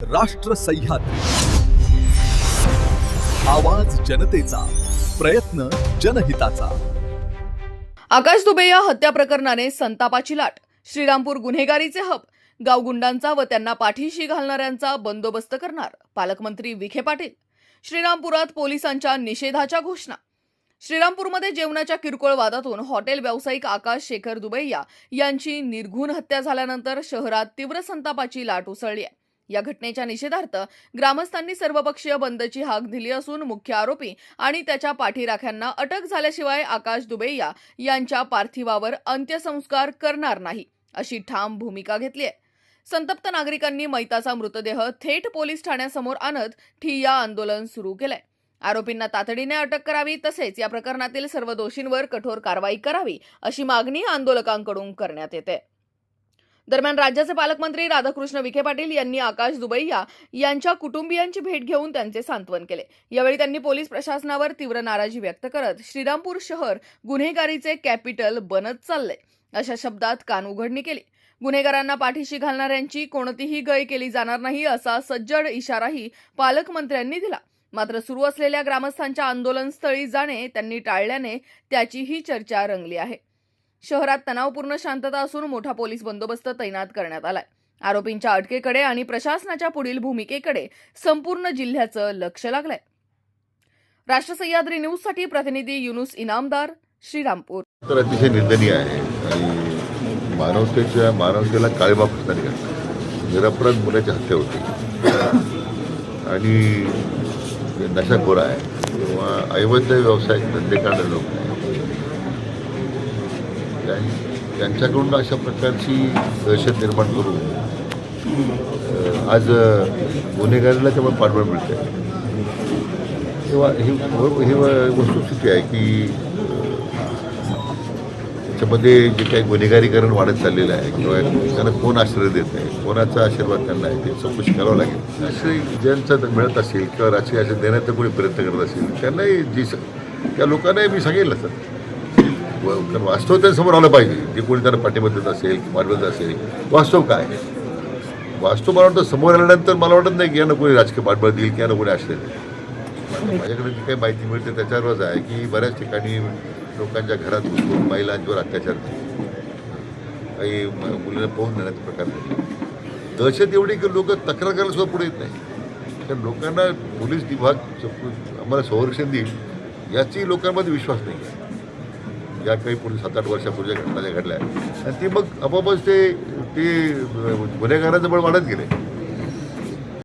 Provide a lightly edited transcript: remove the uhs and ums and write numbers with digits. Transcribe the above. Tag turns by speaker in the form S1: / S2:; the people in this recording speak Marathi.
S1: राष्ट्र सह्याद्री, आवाज जनतेचा, प्रयत्न जनहिताचा।
S2: आकाश दुबे या हत्या प्रकरणाने संतापाची लाट। श्रीरामपूर गुन्हेगारीचे हब, गावगुंडांचा व त्यांना पाठीशी घालणाऱ्यांचा बंदोबस्त करणार पालकमंत्री विखे पाटील। श्रीरामपुरात पोलिसांच्या निषेधाच्या घोषणा। श्रीरामपूरमध्ये जेवणाच्या किरकोळ वादातून हॉटेल व्यावसायिक आकाश शेखर दुबैया यांची निर्घृण हत्या झाल्यानंतर शहरात तीव्र संतापाची लाट उसळली आहे। या घटनेच्या निषेधार्थ ग्रामस्थांनी सर्वपक्षीय बंदची हाक दिली असून मुख्य आरोपी आणि त्याच्या पाठीराख्यांना अटक झाल्याशिवाय आकाश दुबैया यांच्या पार्थिवावर अंत्यसंस्कार करणार नाही अशी ठाम भूमिका घेतली आहे। संतप्त नागरिकांनी मैताचा मृतदेह थेट पोलीस ठाण्यासमोर आणत ठिय्या आंदोलन सुरू केलंय। आरोपींना तातडीने अटक करावी तसेच या प्रकरणातील सर्व दोषींवर कठोर कारवाई करावी अशी मागणी आंदोलकांकडून करण्यात येते। दरम्यान राज्याचे पालकमंत्री राधाकृष्ण विखे पाटील यांनी आकाश दुबैया यांच्या कुटुंबियांची भेट घेऊन त्यांचे सांत्वन केले। यावेळी त्यांनी पोलीस प्रशासनावर तीव्र नाराजी व्यक्त करत श्रीरामपूर शहर गुन्हेगारीचे कॅपिटल बनत चालले अशा शब्दात कानउघडणी केली। गुन्हेगारांना पाठीशी घालणाऱ्यांची कोणतीही गय केली जाणार नाही असा सज्जड इशाराही पालकमंत्र्यांनी दिला। मात्र सुरू असलेल्या ग्रामस्थांच्या आंदोलनस्थळी जाणे त्यांनी टाळल्याने त्याचीही चर्चा रंगली आहे। शहरात तणावपूर्ण शांतता असून मोठा पोलीस बंदोबस्त तैनात करण्यात आलाय। आरोपींच्या अटकेकडे आणि प्रशासनाच्या पुढील भूमिकेकडे संपूर्ण जिल्ह्याचं लक्ष लागलंय। राष्ट्र सह्याद्री न्यूज साठी प्रतिनिधी युनुस इनामदार, श्रीरामपूर।
S3: तर अतिशय निंदनीय आहे आणि मानवतेला काळीमा फासणारी घटना। निरपराध मुलाची हत्या होती आणि नशाखोर आहे किंवा अवैध व्यवसाय धंदे करणारे लोक आहेत, त्यांच्याकडून अशा प्रकारची दहशत निर्माण करून आज गुन्हेगारीला त्यामुळे पाठबळ मिळते। तेव्हा ही वस्तुस्थिती आहे की त्याच्यामध्ये जे काही गुन्हेगारीकरण वाढत चाललेलं आहे किंवा त्यांना कोण आश्रय देत आहे, कोणाचा आशीर्वाद त्यांना आहे ते चौकशी करावं लागेल। आश्रय ज्यांचा मिळत असेल किंवा राजकीय आश्रय देण्याचा कोणी प्रयत्न करत असेल त्यांनाही त्या लोकांनाही मी सांगेल सर, वास्तव त्यांच्यासमोर आलं पाहिजे। जे कोणी त्यांना पाठिंबा देत असेल, पाठवत असेल, वास्तव काय वास्तव मला वाटतं समोर आल्यानंतर मला वाटत नाही की यांना कोणी राजकीय पाठबळ देईल की यांना कोणी आश्रय देईल। माझ्याकडे जी काही माहिती मिळते त्याच्यावरच आहे की बऱ्याच ठिकाणी लोकांच्या घरात घुसून महिलांच्यावर अत्याचार झाले, काही मुलींना पाहून नेण्याचा प्रकार झाले। दहशत एवढी की लोक तक्रार करायला सुद्धा पुढे येत नाही। कारण लोकांना पोलीस विभाग आम्हाला संरक्षण देईल याची लोकांमध्ये विश्वास नाही आहे। ज्या काही पुढे 7-8 वर्षापूर्वीच्या घटना ज्या घडल्या आणि ती मग आपोआपच ते गुन्हेगारांचं बळ वाढत गेले।